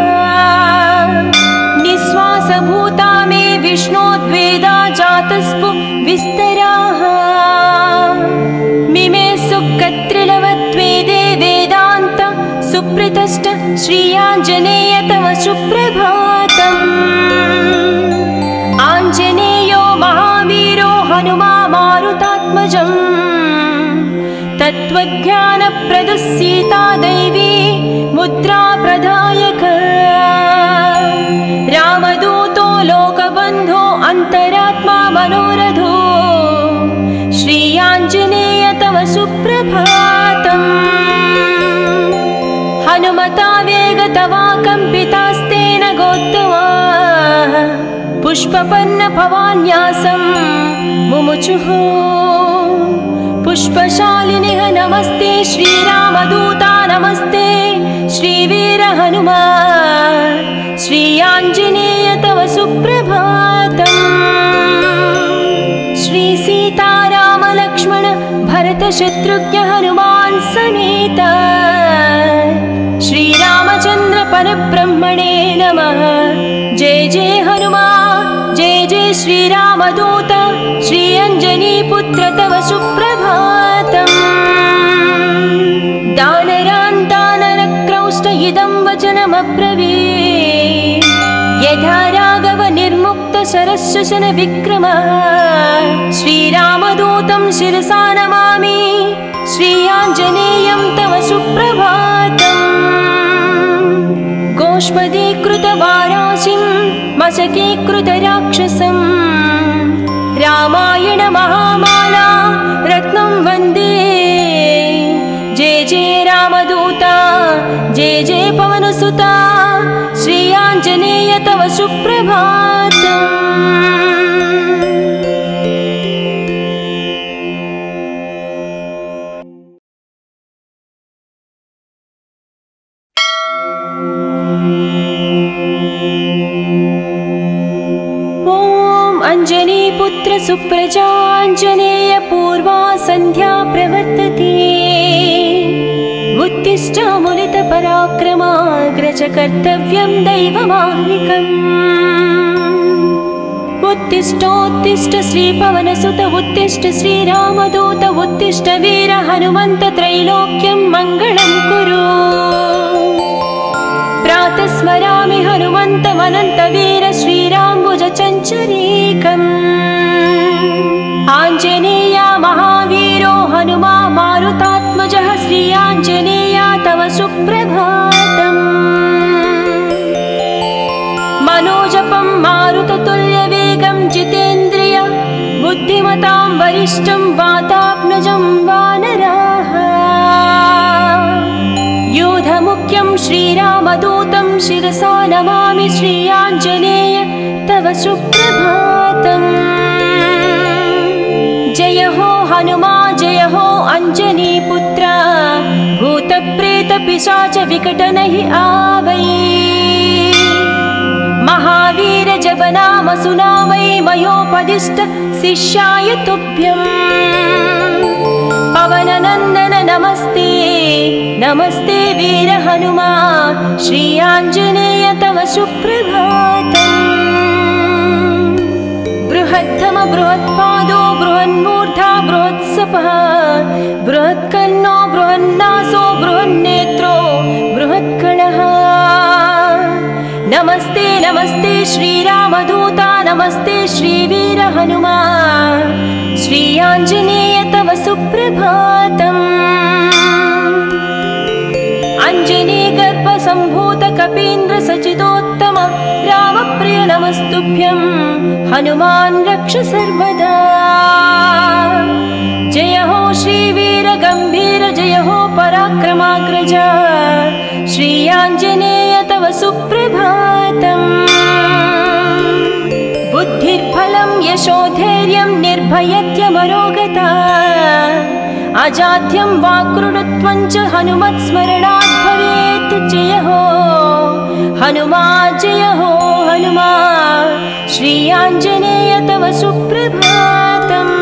निःश्वासभूता मे विष्णोद्वेदा जातस्पु विस्तराः मिमे सुकत्रिलवत्वेदे वेदान्त सुप्रतिष्ठ श्री आञ्जनेय तव सुप्रभातम् आञ्जनेयो महावीरो हनुमा मारुतात्मजम् तत्त्वज्ञानप्रदः सीता दैवी मुद्रा प्रदायक रामदूतो लोकबन्धो अन्तरात्मा मनोरथो श्री आञ्जनेय तव सुप्रभातम् हनुमता वेगतवा कम्पितास्तेन गोत्तमा पुष्पपन्न भवान्यासं मुमुचुः पुष्पशालिनिः नमस्ते श्रीरामदूता नमस्ते श्रीवीर हनुमा श्री आञ्जनेय तव सुप्रभातम् श्री सीताराम लक्ष्मण भरत शत्रुघ्न हनुमान् समेत श्रीरामचन्द्र परब्रह्मणे नमः जय जय हनुमान् जय जय श्रीरामदूत श्री अंजनीपुत्र तव सुप्रभातम् दानरान् दानरक्रौष्ट इदं वचनमब्रवीत् यथा राघव निर्मुक्त शरशशन विक्रमः श्रीरामदूतं शिरसा नमामि श्री आञ्जनेयं तव सुप्रभातम् गोष्पदीकृतवाराशिं मशकीकृतराक्षसं रामायण महामाला रत्नं वन्दे जय जय रामदूता जय जय पवनसुता श्री आञ्जनेय तव सुप्रभातम् अंजनीपुत्र सुप्रजाञ्जनेय पूर्वा सन्ध्या प्रवर्तते उत्तिष्ठ मुनितपराक्रमाग्रज च कर्तव्यं दैवमाह्निकम्। उत्तिष्ठोत्तिष्ठ श्रीपवनसुत उत्तिष्ठ श्रीरामदूत उत्तिष्ठ वीर हनुमन्त त्रैलोक्यं मङ्गलं कुरु। प्रातः स्मरामि हनुमन्तमनन्तवीर श्रीराम्बुजचञ्चरीकम्। आञ्जनेया महावीरो हनुमा मारुतात्मजः श्री आञ्जनेया तव सुप्रभातम्। मनोजपं मारुततुल्यवेगं जितेन्द्रिय बुद्धिमतां वरिष्ठं वातात्मजं वानराः। योधमुख्यं श्रीरामदूतं शिरसा नमामि श्री आञ्जनेय तव सुप्रभातम्। जय हो हनुमा जय हो अंजनीपुत्र भूतप्रेतपिशाच विकटनहि आवै। महावीर जप नाम सुनावै मयोपदिष्ट शिष्याय तुभ्यम्। पवननन्दन नमस्ते नमस्ते वीर हनुमा श्री आञ्जनेय तव सुप्रभातम्। बृहत्तम बृहत्पादो बृहन्मूर्धा बृहत्सपः बृहत्कर्णो बृहन्नासो बृहन्नेत्रो बृहत्कणः। नमस्ते नमस्ते श्रीरामदूता नमस्ते श्रीवीर हनुमा श्री आञ्जनेय तव सुप्रभातम्। अञ्जनीगर्भसम्भूत कपीन्द्र सचिदोत्तम रामप्रिय नमस्तुभ्यं हनुमान् रक्ष सर्वदा। जय हो श्रीवीर गम्भीर जय हो पराक्रमाग्रज श्री आञ्जनेय तव सुप्रभातम्। बुद्धिर्बलं यशोधैर्यं निर्भयत्यमरोगता अजाड्यं वाक्कृतत्वं च हनुमत्स्मरणात् भवेत्। जय हो हनुमा जय हो हनुमा श्री आञ्जनेय तव सुप्रभातम्।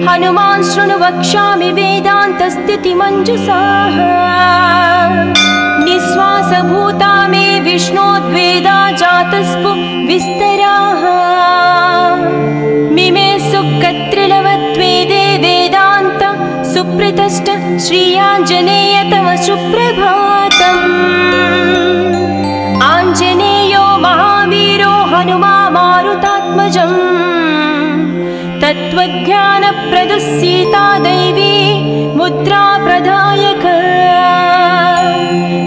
हनुमान् शृणु वक्ष्यामि वेदान्तस्थितिमञ्जुषाः। निःश्वासभूता मे विष्णोद्वेदा जातस्पु विस्तराः। मिमे सुकत्रिलवत्वेदे वेदान्त सुप्रतिष्ठ श्री आञ्जनेय तव सुप्रभातम्। आञ्जनेयो महावीरो हनुमा मारुतात्मजम्। तत्त्वज्ञानप्रदः सीता दैवी मुद्रा प्रदायक।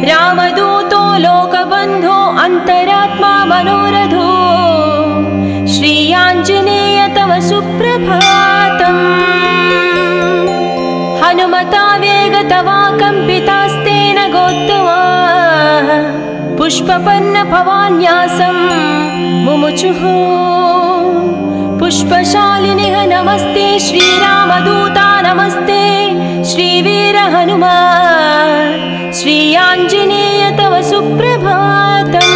रामदूतो लोकबन्धो अन्तरात्मा मनोरथो श्री आञ्जनेय तव सुप्रभातम्। हनुमता वेगतवा कम्पितास्तेन गोत्तमाः पुष्पपन्न भवान्यासं मुमुचुः। पुष्पशालिनिः नमस्ते श्रीरामदूता नमस्ते श्रीवीर हनुमा श्री आञ्जनेय तव सुप्रभातम्।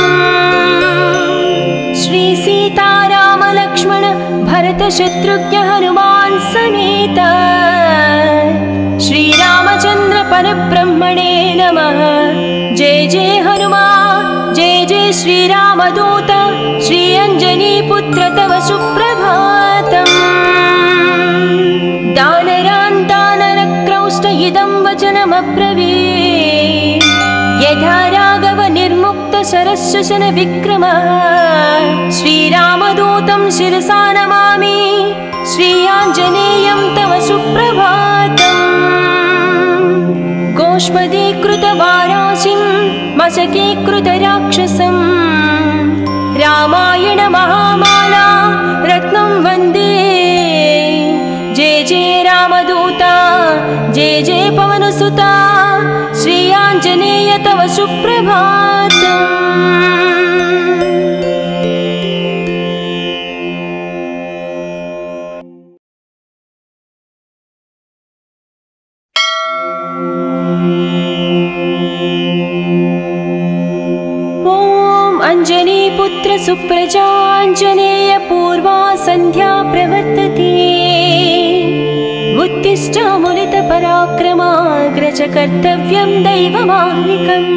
श्री सीताराम लक्ष्मण भरत शत्रुघ्न हनुमान् समेत श्रीरामचन्द्र परब्रह्मणे नमः। जय जय हनुमान् जय जय श्रीरामदूत श्री अंजनीपुत्र तव सुप्रभातम्। दानरान्तानरक्रौष्ट इदं वचनमब्रवीत्। यथा राघव निर्मुक्त शरशशन विक्रमः श्रीरामदूतं शिरसा नमामि श्री आञ्जनेयं तव सुप्रभातम्। गोष्पदीकृतवाराशिं मशकीकृतराक्षसं रामायण महामाला रत्नं वन्दे। जय जय रामदूता जय जय पवनसुता श्री आञ्जनेय तव सुप्रभातम्। अंजनीपुत्र सुप्रजाञ्जनेय पूर्वा सन्ध्या प्रवर्तते। उत्तिष्ठामुलितपराक्रमाग्रज कर्तव्यं दैवमाह्निकम्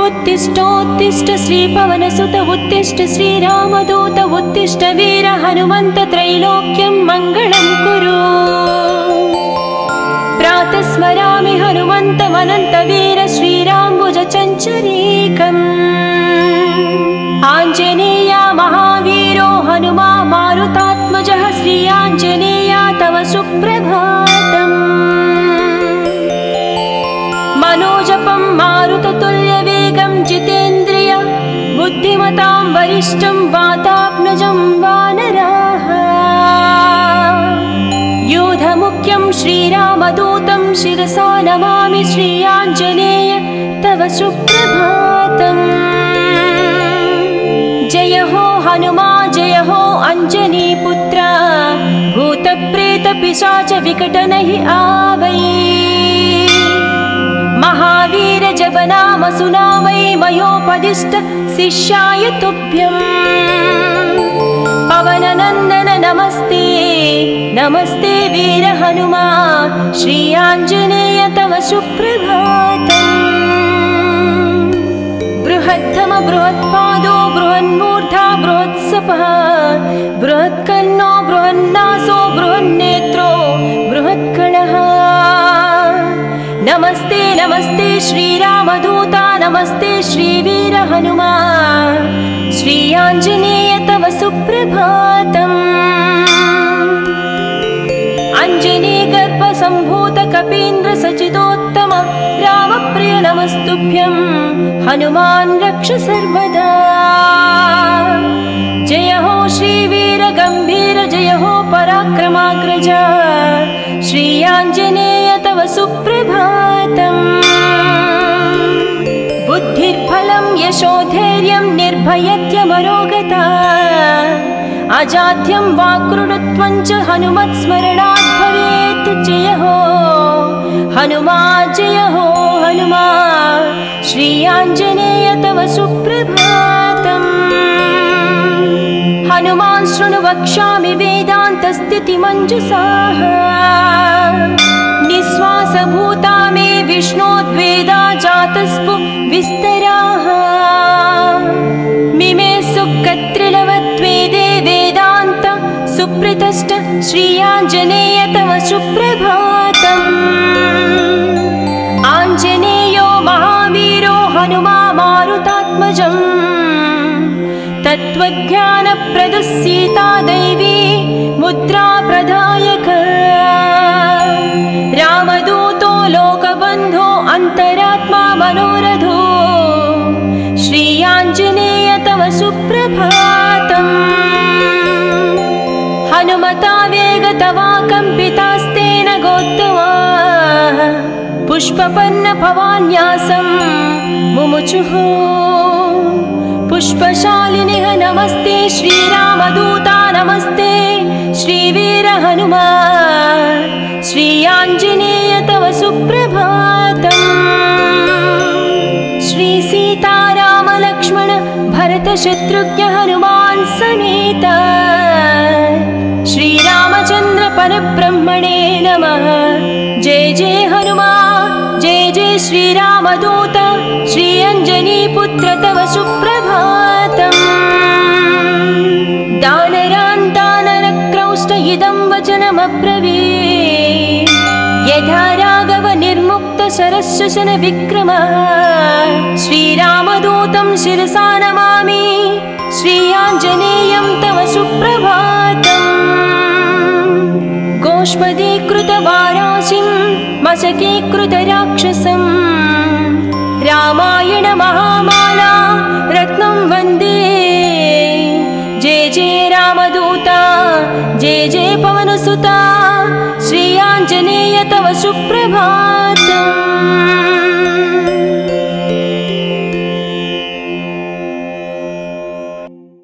उत्तिष्ठोत्तिष्ठ श्रीपवनसुत उत्तिष्ठ श्रीरामदूत उत्तिष्ठ वीर हनुमन्त त्रैलोक्यं मङ्गलं कुरु प्रातः स्मरामि हनुमन्तमनन्तवीर श्रीराम्बुजचञ्चरीकम् आञ्जनेया महावीरो हनुमा मारुतात्मजः श्री आञ्जनेया तव सुप्रभातम् मनोजपं मारुततुल्यवेगं जितेन्द्रिय बुद्धिमतां वरिष्ठं वातात्मजं वानराः यूधमुख्यं श्रीरामदूतं शिरसा नमामि श्री आञ्जनेय तव सुप्रभातम् जय हो हनुमा जय हो अंजनीपुत्र भूतप्रेत पिशाच विकट नहीं आवै महावीर जब नाम सुनावै मयोपदिष्ट शिष्याय तुभ्यं पवननंदन नमस्ते नमस्ते वीर हनुमा श्री आञ्जनेय तव सुप्रभातम् बृहत्तम बृहत्पादो बृहन्मूर्धा बृहत्सपः बृहत्कन्नो बृहन्नासो बृहन्नेत्रो बृहत्कणः नमस्ते नमस्ते श्रीरामदूता नमस्ते श्रीवीर हनुमा श्री आञ्जनेय तव सुप्रभातम् अंजनी गर्भ संभूत कपीन्द्र सचिदोत्तम रामप्रिय नमस्तुभ्यं हनुमान् रक्ष सर्वदा जय हो श्रीवीर गंभीर जय हो पराक्रमाग्रज श्री आञ्जनेय तव सुप्रभातम् बुद्धिर्बलं यशोधैर्यं निर्भयत्यमरोगता अजाड्यं वाक्कृतत्वं च हनुमत्स्मरणात् भवेत् जय हो हनुमा श्री आञ्जनेय तव सुप्रभातम् हनुमान् शृणु वक्ष्यामि वेदान्तस्थितिमञ्जुषाः निःश्वासभूता मे विष्णोद्वेदा जातस्पु विस्तराः मिमे सुकत्रिलवत्वेदे वेदान्त सुप्रतिष्ठ श्री आञ्जनेय तव सुप्रभातम् आञ्जनेयो महावीरो हनुमा मारुतात्मजम् तत्त्वज्ञानप्रदः सीता दैवी मुद्रा प्रदायक रामदूतो लोकबन्धो अन्तरात्मा मनोरथो श्री आञ्जनेय तव सुप्रभातम् हनुमता वेगतवा कम्पितास्तेन गोत्तमाः पुष्पपन्न भवान्यासं मुमुचुः पुष्पशालिनिः नमस्ते श्रीरामदूता नमस्ते श्रीवीर हनुमा श्री आञ्जनेय तव सुप्रभातम् श्री सीताराम लक्ष्मण भरत शत्रुघ्न हनुमान् समेत श्रीरामचन्द्र परब्रह्मणे नमः जय जय हनुमान् जय जय श्रीरामदूत श्री अंजनीपुत्र तव सुप्रभातम् दानरान्तानरक्रौष्ट इदं वचनमब्रवीत् यथा राघव निर्मुक्त शरशशन विक्रमः श्रीरामदूतं शिरसा नमामि श्री आञ्जनेयं तव सुप्रभातम् गोष्पदीकृतवाराशिं मशकीकृतराक्षसं रामायण महामाला रत्नं वन्दे जय जय रामदूता जय जय पवनसुता श्री आञ्जनेय तव सुप्रभातम्